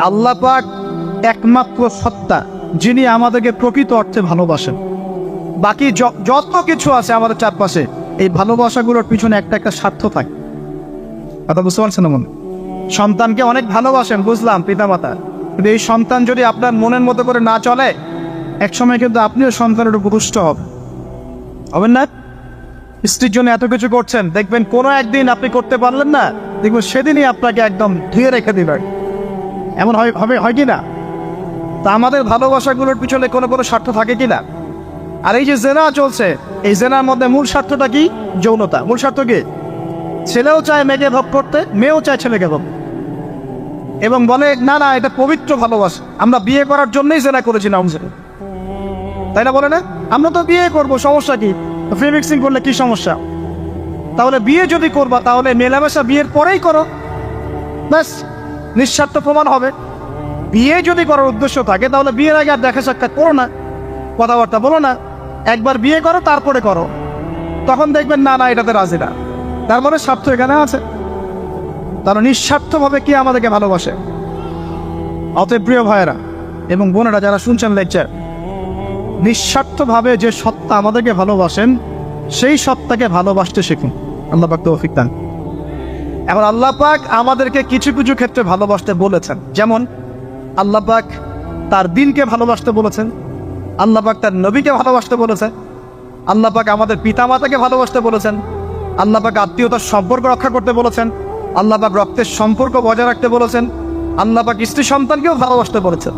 আল্লাহ পাক একমাত্র সত্তা যিনি আমাদেরকে প্রকৃত অর্থে ভালোবাসেন। বাকি যত কিছু আছে আমাদের চারপাশে, এই ভালোবাসাগুলোর পিছনে একটা একটা স্বার্থ থাকে। কথা বুঝতে পারছেন? মনে সন্তানকে অনেক ভালোবাসেন, বুঝলাম, পিতামাতা, কিন্তু এই সন্তান যদি আপনার মনের মতো করে না চলে, একসময় কিন্তু আপনিও সন্তানের উপর রুষ্ট হবেন না? স্ত্রীর জন্য এত কিছু করছেন, দেখবেন কোনো একদিন আপনি করতে পারলেন না, দেখবেন সেদিনই আপনাকে একদম ধুয়ে রেখে দিবেন। এমন হয় কি না? তা আমাদের ভালোবাসাগুলোর পিছনে কোনো স্বার্থ থাকে কি না? আর এই যে জেনা চলছে, এই জেনার মধ্যে মূল স্বার্থটা কি? যৌনতা। মূল স্বার্থ কি? ছেলেও চায় মেয়েকে ভোগ করতে, মেয়েও চায় ছেলেকে ভোগ, এবং বলে না না এটা পবিত্র ভালোবাসা, আমরা বিয়ে করার জন্যই জেনা করেছি না, তাই না? বলে না আমরা তো বিয়ে করবো, সমস্যা কি? ফ্রি মিক্সিং করলে কি সমস্যা? তাহলে বিয়ে যদি করবা তাহলে মেলামেশা বিয়ের পরেই করো, ব্যাস, নিঃস্বার্থ প্রমাণ হবে। বিয়ে যদি করার উদ্দেশ্য থাকে তাহলে বিয়ের আগে আর দেখা সাক্ষাৎ করো না, কথাবার্তা বলো না, একবার বিয়ে করো তারপরে করো, তখন দেখবেন না না এটাতে রাজি না। তার মানে স্বার্থ এখানে আছে। তারা নিঃস্বার্থভাবে কে আমাদেরকে ভালোবাসে। অতএব প্রিয় ভাইয়েরা এবং বোনেরা যারা শুনছেন লেকচার, নিঃস্বার্থভাবে যে সত্তা আমাদেরকে ভালোবাসেন, সেই সত্তাকে ভালোবাসতে শিখুন। আল্লাহ পাক তৌফিক দান। এখন আল্লাহ পাক আমাদেরকে কিছু কিছু ক্ষেত্রে ভালোবাসতে বলেছেন, যেমন আল্লাহ পাক তার দিনকে ভালোবাসতে বলেছেন, আল্লাহ পাক তার নবীকে ভালোবাসতে বলেছেন, আল্লাহ পাক আমাদের পিতামাতাকে ভালোবাসতে বলেছেন, আল্লাহ পাক আত্মীয়তার সম্পর্ক রক্ষা করতে বলেছেন, আল্লাহ পাক রক্তের সম্পর্ক বজায় রাখতে বলেছেন, আল্লাহ পাক স্ত্রী সন্তানকেও ভালোবাসতে বলেছেন।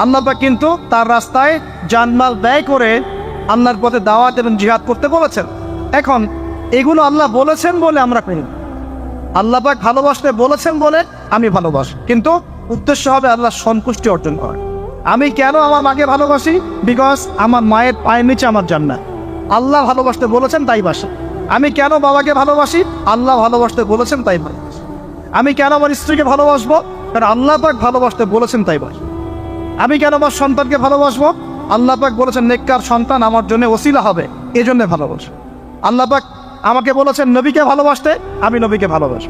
আল্লাহ পাক কিন্তু তার রাস্তায় জানমাল ব্যয় করে আল্লাহর পথে দাওয়াত এবং জিহাদ করতে বলেছেন। এখন এগুলো আল্লাহ বলেছেন বলে আমরা করি, আল্লাহ পাক ভালোবাসতে বলেছেন বলে আমি ভালোবাসি, কিন্তু উদ্দেশ্য হবে আল্লাহর সন্তুষ্টি অর্জন করা। আমি কেন আমার মাকে ভালোবাসি? বিকজ আমার মায়ের পায়ের নিচে আমার জান্নাত। আল্লাহ ভালোবাসতে বলেছেন তাই বাসি। আমি কেন বাবাকে ভালোবাসি? আল্লাহ ভালোবাসতে বলেছেন তাই ভালোবাসি। আমি কেন আমার স্ত্রীকে ভালোবাসবো? কারণ আল্লাহ পাক ভালোবাসতে বলেছেন তাই বাসি। আমি কেন আমার সন্তানকে ভালোবাসবো? আল্লাহ পাক বলেছেন নেককার সন্তান আমার জন্য ওসিলা হবে, এই জন্য ভালোবাসি। আল্লাহ পাক আমাকে বলেছেন নবীকে ভালোবাসতে, আমি নবীকে ভালোবাসি।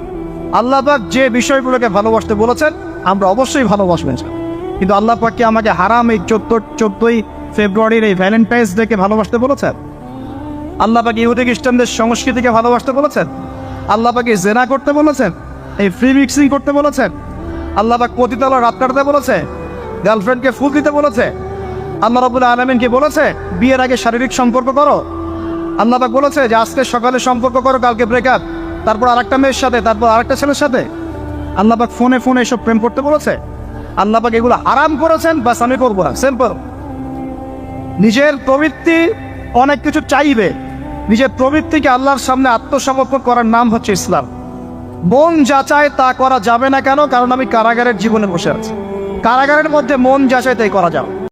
আল্লাহ পাক যে বিষয়গুলোকে ভালোবাসতে বলেছেন আমরা অবশ্যই ভালোবাসবেন। কিন্তু আল্লাহ পাক কি আমাকে হারাম এই 14ই ফেব্রুয়ারির এই ভ্যালেন্টাইন্স ডেকে ভালোবাসতে বলেছেন? আল্লাহ পাক ইহুদি খ্রিস্টানদের সংস্কৃতিকে ভালোবাসতে বলেছেন? আল্লাহ পাক জেনা করতে বলেছেন? এই ফ্রি মিক্সিং করতে বলেছেন? আল্লাহ পাক পতিতালয় রাত কাটাতে বলেছে? গার্লফ্রেন্ডকে ফুল দিতে বলেছে? আল্লাহ রাব্বুল আলামিন কি বলেছে বিয়ের আগে শারীরিক সম্পর্ক করো? আল্লাহ পাক বলেছে যে আজকে সকালে সম্পর্ক করো, কালকে ব্রেকআপ, তারপর আরেকটা মেয়ের সাথে, তারপর আরেকটা ছেলের সাথে? আল্লাহ পাক ফোনে এসব প্রেম করতে বলেছে? আল্লাহ পাক এগুলো হারাম করেছেন, বাস আমি করবো না, সিম্পল। নিজের প্রবৃত্তি অনেক কিছু চাইবে, নিজের প্রবৃত্তিকে আল্লাহর সামনে আত্মসমর্পণ করার নাম হচ্ছে ইসলাম। মন যা চায় তা করা যাবে না। কেন? কারণ আমি কারাগারের জীবনে বসে আছি। কারাগারের মধ্যে মন যা চায় তাই করা যাবে।